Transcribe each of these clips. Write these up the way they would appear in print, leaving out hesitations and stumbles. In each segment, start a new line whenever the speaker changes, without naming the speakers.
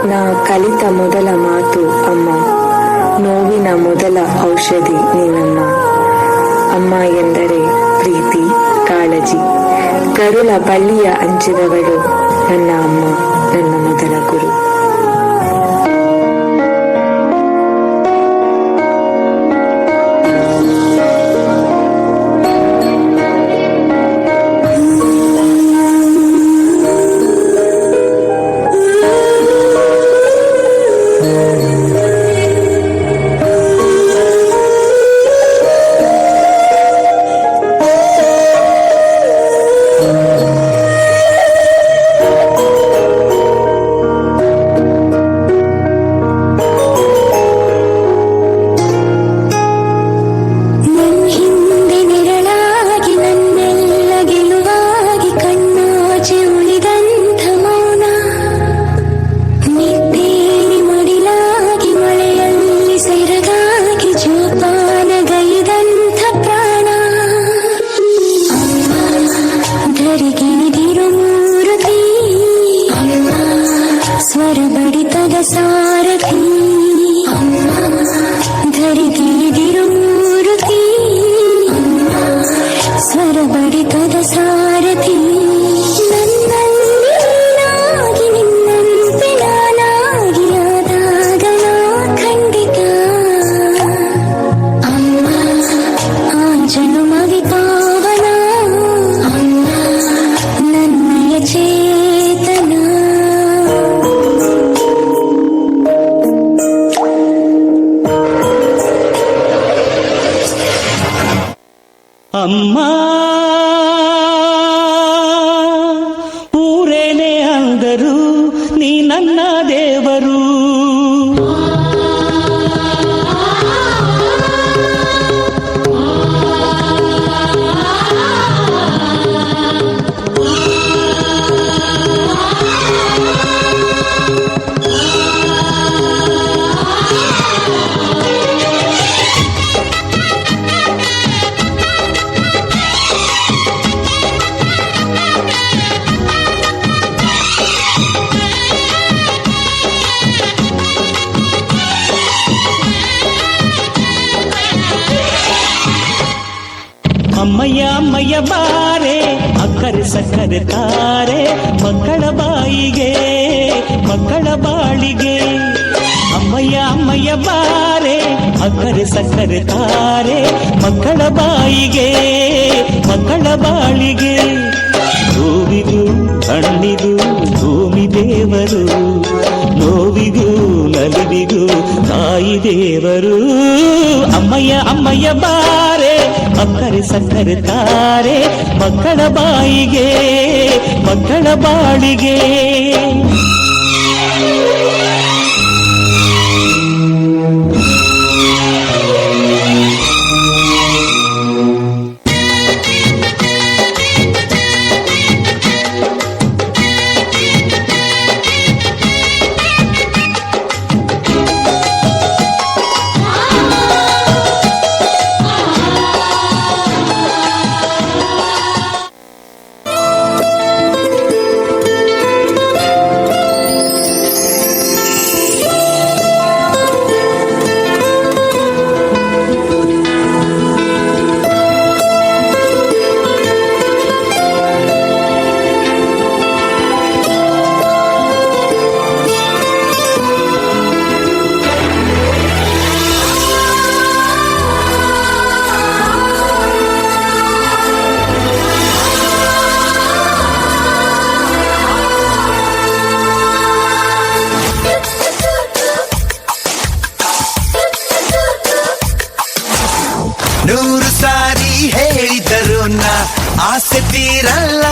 ನಾ ಕಲಿತ ಮೊದಲ ಮಾತು ಅಮ್ಮ, ನೋವಿನ ಮೊದಲ ಔಷಧಿ ನೀನಮ್ಮ. ಅಮ್ಮ ಎಂದರೆ ಪ್ರೀತಿ, ಕಾಳಜಿ, ಕರುಳ ಬಳ್ಳಿಯ ಹಂಚಿದವಳು ನನ್ನ ಅಮ್ಮ, ನನ್ನ ಮೊದಲ ಗುರು.
ಅಮ್ಮ ಊರೇನೇ ಅಂದರು ನೀ ನನ್ನ ದೇವರು. ಅಮ್ಮಯ್ಯ ಅಮ್ಮಯ್ಯ ಬಾರೆ ಅಕ್ಕರೆ ಸಕ್ಕರೆ ತಾರೆ ಮಕ್ಕಳ ಬಾಯಿಗೆ ಮಕ್ಕಳ ಬಾಳಿಗೆ. ಅಮ್ಮಯ್ಯ ಅಮ್ಮಯ್ಯ ಬಾರೆ ಅಕ್ಕರೆ ಸಕ್ಕರೆ ತಾರೆ ಮಕ್ಕಳ ಬಾಯಿಗೆ ಮಕ್ಕಳ ಬಾಳಿಗೆ. ಹೂವಿಗೂ ಹಣ್ಣಿಗೂ ಭೂಮಿ ದೇವರು, ನೋವಿಗೂ ನಲಿವಿಗೂ ತಾಯಿ ದೇವರು. ಅಮ್ಮಯ್ಯ ಅಮ್ಮಯ್ಯ ಬಾರೆ ಅಕ್ಕರೆ ಸಕ್ಕರೆ ತಾರೆ ಮಕ್ಕಳ ಬಾಯಿಗೆ ಮಕ್ಕಳ ಬಾಳಿಗೆ.
ನೂರು ಸಾರಿ ಹೇಳಿದರು ನಾ ಆಸೆ ತೀರಲ್ಲ,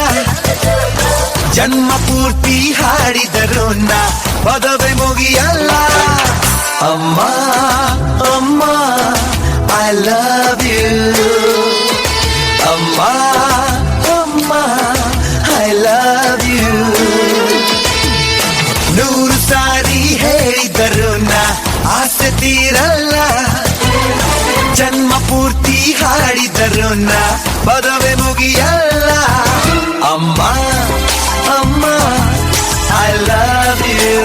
ಜನ್ಮ ಪೂರ್ತಿ ಹಾಡಿದರು ನಾ ಪದವೇ ಮುಗಿಯಲ್ಲ. ಅಮ್ಮ ಅಮ್ಮ ಐ ಲವ್ ಯು, ಅಮ್ಮ ಅಮ್ಮ ಐ ಲವ್ ಯು. ನೂರು ಸಾರಿ ಹೇಳಿದರು ನಾ ಆಸೆ ತೀರಲ್ಲ, ಜನ್ಮ ಪೂರ್ತಿ ಹಾಡಿದರು ನಾ ಪದವೇ ಮುಗಿಯಲ್ಲ. ಅಮ್ಮ ಅಮ್ಮ ಐ ಲವ್ ಯು.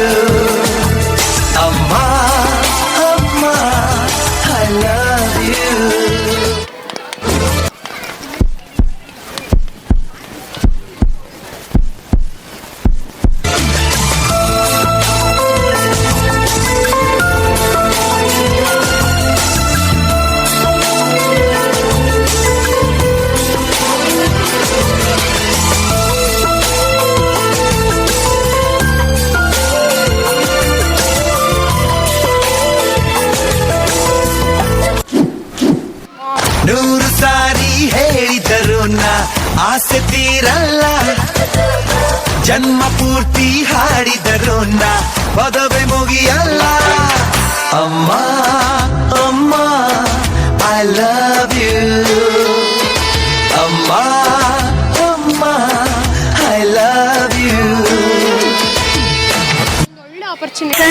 ತೀರಲ್ಲ ಜನ್ಮ ಪೂರ್ತಿ ಹಾಡಿದರು ಪದವೇ ಮುಗಿಯಲ್ಲ ಅಮ್ಮ ಅಮ್ಮ ಐ ಲವ್ ಯು ಅಮ್ಮ ಅಮ್ಮ ಐ ಲವ್ ಯು
ಒಳ್ಳೆ ಆಪರ್ಚುನಿಟಿ